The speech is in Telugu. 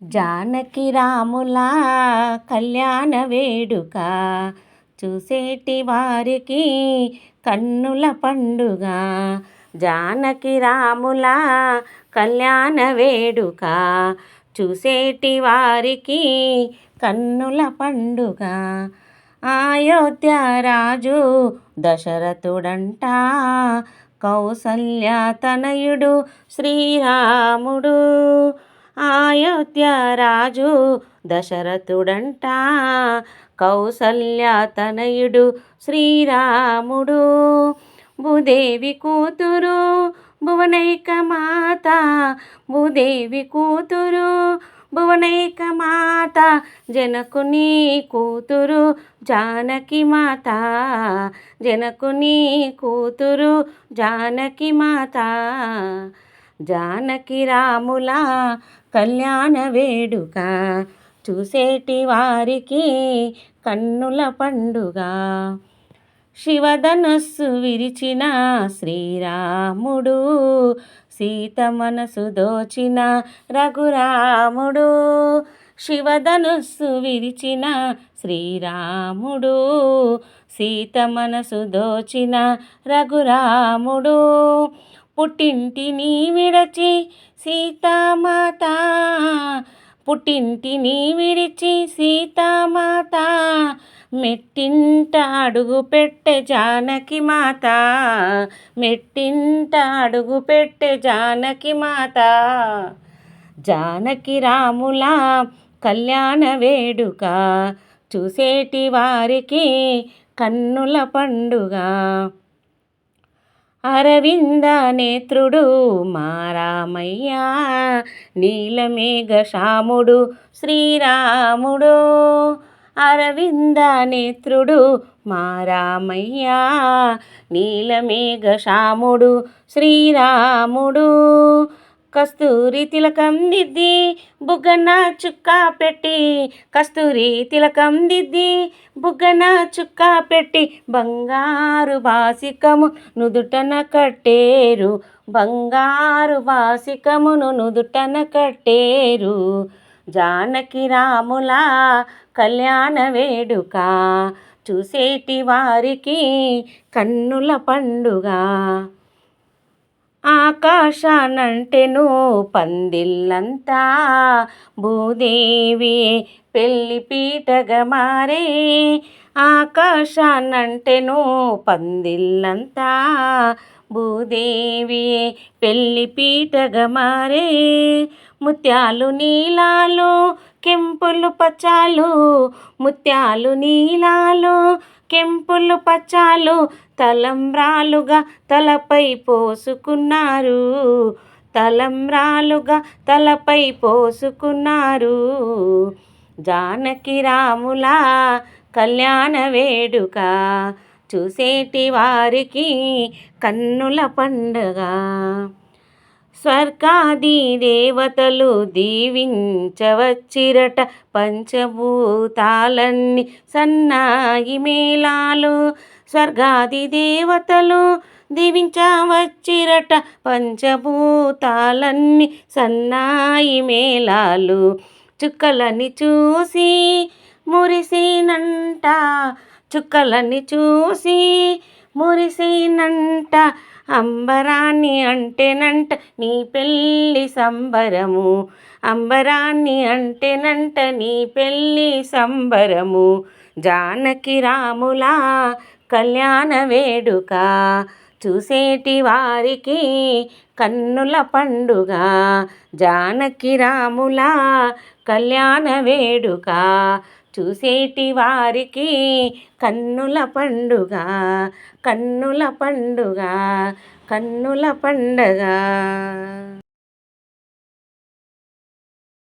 జానకి రాముల కళ్యాణ వేడుక చూసేటి వారికి కన్నుల పండుగ. జానకి రాముల కళ్యాణ వేడుక చూసేటి వారికి కన్నుల పండుగ. అయోధ్య రాజు దశరథుడంట, కౌసల్య తనయుడు శ్రీరాముడు. అయోధ్య రాజు దశరథుడంట, కౌసల్య తనయుడు శ్రీరాముడు. భూదేవి కూతురు భువనైక మాత, భూదేవి కూతురు భువనైక మాత, జనకుని కూతురు జానకి మాత, జనకుని కూతురు జానకి మాత. జానకి రాముల కళ్యాణ వేడుక చూసేటి వారికి కన్నుల పండుగ. శివధనస్సు విరిచిన శ్రీరాముడు, సీత మనసు దోచిన రఘురాముడు. శివధనుస్సు విరిచిన శ్రీరాముడు, సీత మనసు దోచిన రఘురాముడు. పుట్టింటిని విడచి సీతామాత, పుట్టింటిని విడిచి సీతామాత, మెట్టింట అడుగు పెట్టె జానకి మాత, మెట్టింట అడుగు పెట్టె జానకి మాత. జానకి రాముల కళ్యాణ వేడుక చూసేటి వారికి కన్నుల పండుగ. అరవింద నేత్రుడు మా రామయ్య, నీలమేఘ శ్యాముడు శ్రీరాముడు. అరవింద నేత్రుడు మా రామయ్య, నీలమేఘ శ్యాముడు శ్రీరాముడు. కస్తూరి తిలకం దిద్ది బుగ్గన చుక్క పెట్టి, కస్తూరి తిలకం దిద్ది బుగ్గన చుక్క పెట్టి, బంగారు బాసికము నుదుటన కట్టేరు, బంగారు బాసికమును నుదుటన కట్టేరు. జానకి రాముల కళ్యాణ వేడుక చూసేటి వారికి కన్నుల పండుగ. ఆకాశానంటెను పందిళ్ళంతా, భూదేవి పెళ్లి పీటగా మారే. ఆకాశానంటెను పందిళ్ళంతా, భూదేవి పెళ్లి పీటగా మారే. ముత్యాలు నీలాలు కెంపులు పచ్చాలు, ముత్యాలు నీలాలు కెంపులు పచ్చాలు, తలంబ్రాలుగా తలపై పోసుకున్నారు, తలంబ్రాలుగా తలపై పోసుకున్నారు. జానకి రాముల కళ్యాణ వేడుక చూసేటి వారికి కన్నుల పండుగ. స్వర్గాది దేవతలు దీవించవచ్చిరట, పంచభూతాలన్నీ సన్నాయి మేళాలు. స్వర్గాది దేవతలు దీవించవచ్చిరట, పంచభూతాలన్నీ సన్నాయి మేళాలు. చుక్కలని చూసి మురిసినంట, చుక్కలని చూసి మురిసినంట, అంబరాన్ని అంటేనంట నీ పెళ్ళి సంబరము, అంబరాన్ని అంటేనంట నీ పెళ్ళి సంబరము. జానకి రాముల కళ్యాణ వేడుక చూసేటి వారికి కన్నుల పండుగ. జానకి రాముల కళ్యాణ వేడుక చూసేటి వారికి కన్నుల పండుగ, కన్నుల పండుగ, కన్నుల పండుగ.